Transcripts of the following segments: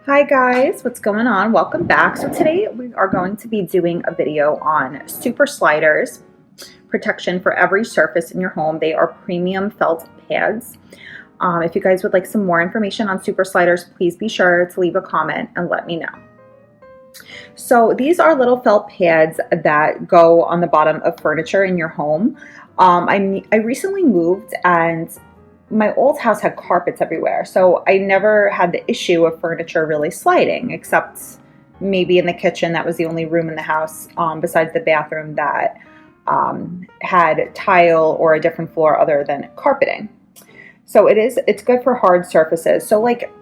Hi guys, what's going on? Welcome back. So today we are going to be doing a video on super sliders, protection for every surface in your home. They are premium felt pads. If you guys would like some more information on super sliders, please be sure to leave a comment and let me know. So these are little felt pads that go on the bottom of furniture in your home. I recently moved and my old house had carpets everywhere, so I never had the issue of furniture really sliding, except maybe in the kitchen. That was the only room in the house besides the bathroom that had tile or a different floor other than carpeting. So it's good for hard surfaces. So like,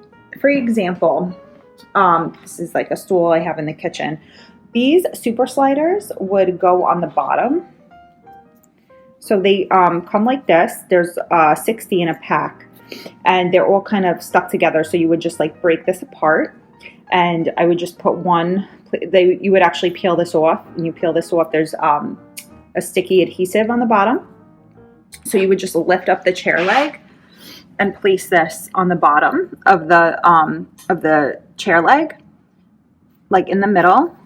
for example, this is like a stool I have in the kitchen. These super sliders would go on the bottom. So they come like this. There's 60 in a pack, and they're all kind of stuck together. So you would just like break this apart, and I would just put one. You would actually peel this off. When you peel this off, there's a sticky adhesive on the bottom. So you would just lift up the chair leg and place this on the bottom of the chair leg, like in the middle.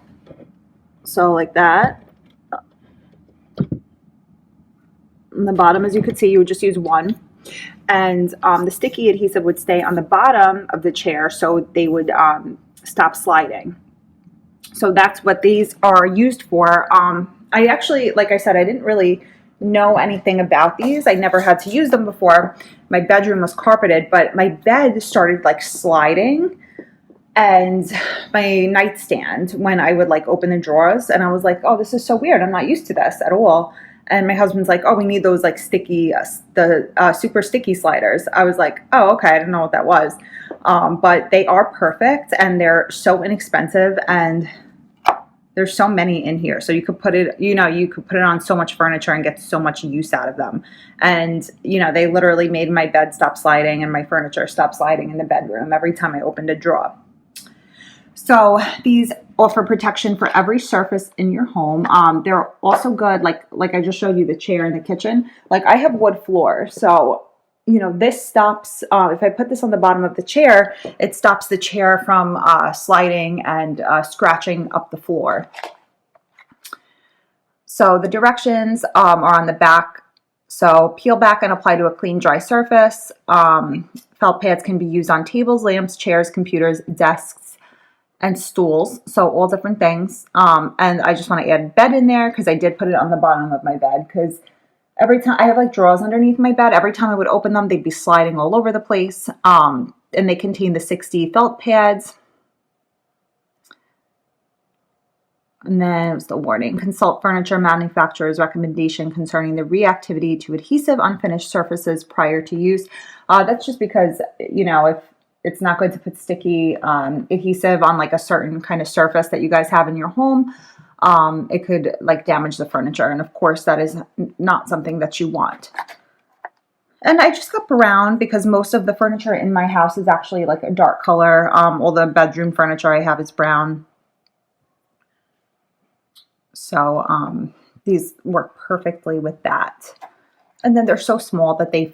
So like that. On the bottom, as you could see, you would just use one, and the sticky adhesive would stay on the bottom of the chair, so they would stop sliding. So that's what these are used for. I actually, like I said, I didn't really know anything about these. I never had to use them before. My bedroom was carpeted, but my bed started like sliding, and my nightstand, when I would like open the drawers, and I was like, oh, this is so weird. I'm not used to this at all. And my husband's like, oh, we need those like sticky, super sticky sliders. I was like, oh, okay. I didn't know what that was. But they are perfect, and they're so inexpensive, and there's so many in here. So you could put it, you could put it on so much furniture and get so much use out of them. And, they literally made my bed stop sliding and my furniture stop sliding in the bedroom every time I opened a drawer. So these offer protection for every surface in your home. They're also good, like I just showed you the chair in the kitchen. Like I have wood floor, so this stops. If I put this on the bottom of the chair, it stops the chair from sliding and scratching up the floor. So the directions are on the back. So peel back and apply to a clean, dry surface. Felt pads can be used on tables, lamps, chairs, computers, desks, and stools, so all different things. And I just want to add bed in there because I did put it on the bottom of my bed, because every time I have like drawers underneath my bed, every time I would open them, they'd be sliding all over the place. And they contain the 60 felt pads. And then it was the warning: consult furniture manufacturer's recommendation concerning the reactivity to adhesive unfinished surfaces prior to use. That's just because, if it's not good to put sticky adhesive on like a certain kind of surface that you guys have in your home. It could like damage the furniture. And of course that is not something that you want. And I just got brown because most of the furniture in my house is actually like a dark color. All the bedroom furniture I have is brown. So these work perfectly with that. And then they're so small that they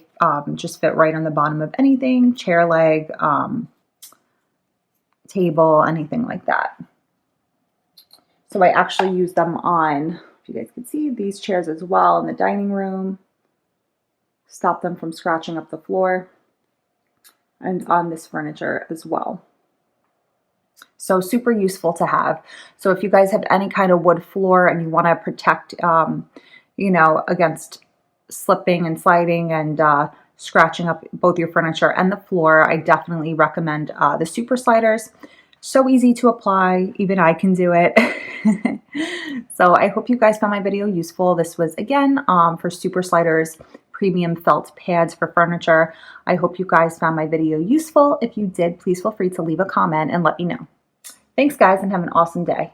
just fit right on the bottom of anything, chair leg, table, anything like that. So I actually use them on, if you guys can see, these chairs as well in the dining room. Stop them from scratching up the floor, and on this furniture as well. So super useful to have. So if you guys have any kind of wood floor and you want to protect, against slipping and sliding and scratching up both your furniture and the floor, I definitely recommend the super sliders. So easy to apply, even I can do it. So I hope you guys found my video useful. This was again for super sliders, premium felt pads for furniture. I hope you guys found my video useful. If you did, please feel free to leave a comment and let me know. Thanks guys, and have an awesome day.